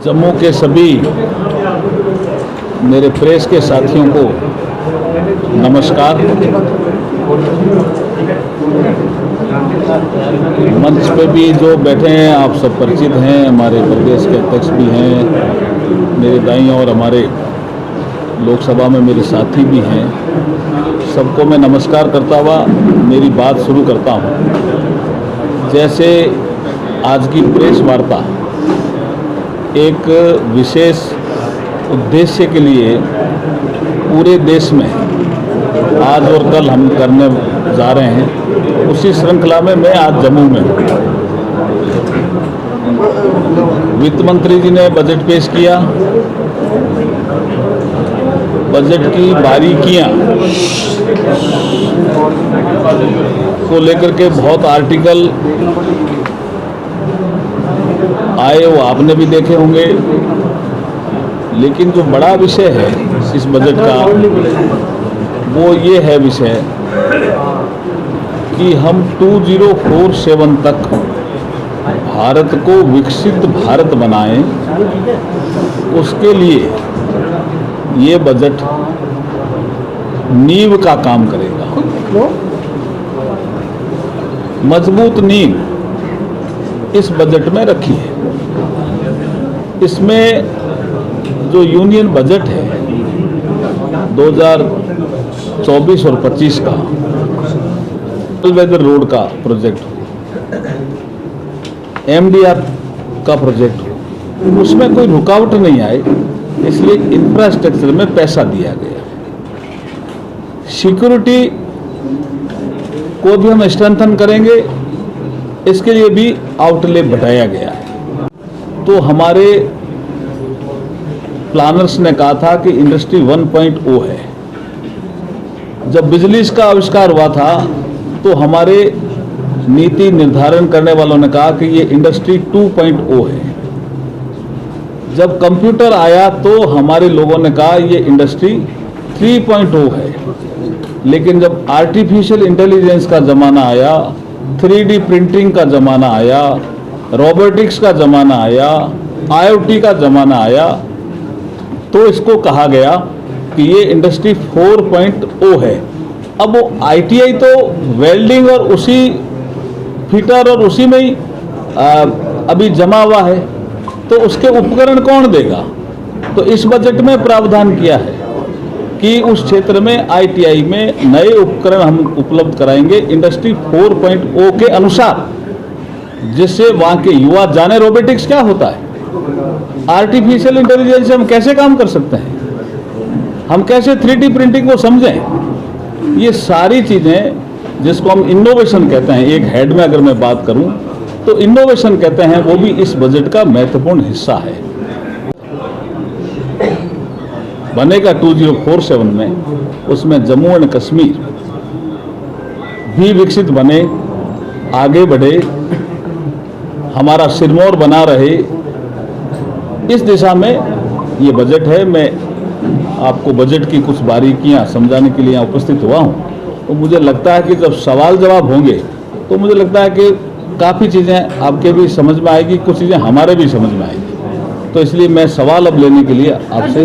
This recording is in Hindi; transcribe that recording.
जम्मू के सभी मेरे प्रेस के साथियों को नमस्कार। मंच पे भी जो बैठे हैं आप सब परिचित हैं, हमारे प्रदेश के अध्यक्ष भी हैं, मेरे दाईं और हमारे लोकसभा में मेरे साथी भी हैं। सबको मैं नमस्कार करता हुआ मेरी बात शुरू करता हूं। जैसे आज की प्रेस वार्ता एक विशेष उद्देश्य के लिए पूरे देश में आज और कल हम करने जा रहे हैं, उसी श्रृंखला में मैं आज जम्मू में हूँ। वित्त मंत्री जी ने बजट पेश किया। बजट की बारीकियां को लेकर के बहुत आर्टिकल आए, वो आपने भी देखे होंगे। लेकिन जो बड़ा विषय है इस बजट का वो ये है विषय कि हम 2047 तक भारत को विकसित भारत बनाएं। उसके लिए ये बजट नींव का काम करेगा। मजबूत नींव इस बजट में रखी है। इसमें जो यूनियन बजट है 2024 और 25 का वेदर रोड का प्रोजेक्ट, MDR का प्रोजेक्ट, उसमें कोई रुकावट नहीं आए, इसलिए इंफ्रास्ट्रक्चर में पैसा दिया गया। सिक्योरिटी को भी हम स्ट्रेंथन करेंगे, इसके लिए भी आउटले बढ़ाया गया है। तो हमारे प्लानर्स ने कहा था कि इंडस्ट्री 1.0 है। जब बिजली का आविष्कार हुआ था तो हमारे नीति निर्धारण करने वालों ने कहा कि ये इंडस्ट्री 2.0 है। जब कंप्यूटर आया तो हमारे लोगों ने कहा ये इंडस्ट्री 3.0 है। लेकिन जब आर्टिफिशियल इंटेलिजेंस का ज़माना आया, 3D प्रिंटिंग का ज़माना आया, रोबोटिक्स का ज़माना आया, IoT का ज़माना आया, तो इसको कहा गया कि ये इंडस्ट्री 4.0 है। अब वो ITI तो वेल्डिंग और उसी फिटर और उसी में ही अभी जमा हुआ है, तो उसके उपकरण कौन देगा? तो इस बजट में प्रावधान किया है कि उस क्षेत्र में ITI में नए उपकरण हम उपलब्ध कराएंगे इंडस्ट्री 4.0 के अनुसार, जिससे वहाँ के युवा जाने रोबोटिक्स क्या होता है, आर्टिफिशियल इंटेलिजेंस से हम कैसे काम कर सकते हैं, हम कैसे 3D प्रिंटिंग को समझें। ये सारी चीज़ें जिसको हम इनोवेशन कहते हैं, एक हेड में अगर मैं बात करूं तो इनोवेशन कहते हैं, वो भी इस बजट का महत्वपूर्ण हिस्सा है। बनेगा 2047 में, उसमें जम्मू एंड कश्मीर भी विकसित बने, आगे बढ़े, हमारा सिरमौर बना रहे, इस दिशा में ये बजट है। मैं आपको बजट की कुछ बारीकियां समझाने के लिए यहाँ उपस्थित हुआ हूँ। तो मुझे लगता है कि जब सवाल जवाब होंगे तो मुझे लगता है कि काफ़ी चीज़ें आपके भी समझ में आएगी, कुछ चीज़ें हमारे भी समझ में आएगी। तो इसलिए मैं सवाल अब लेने के लिए आपसे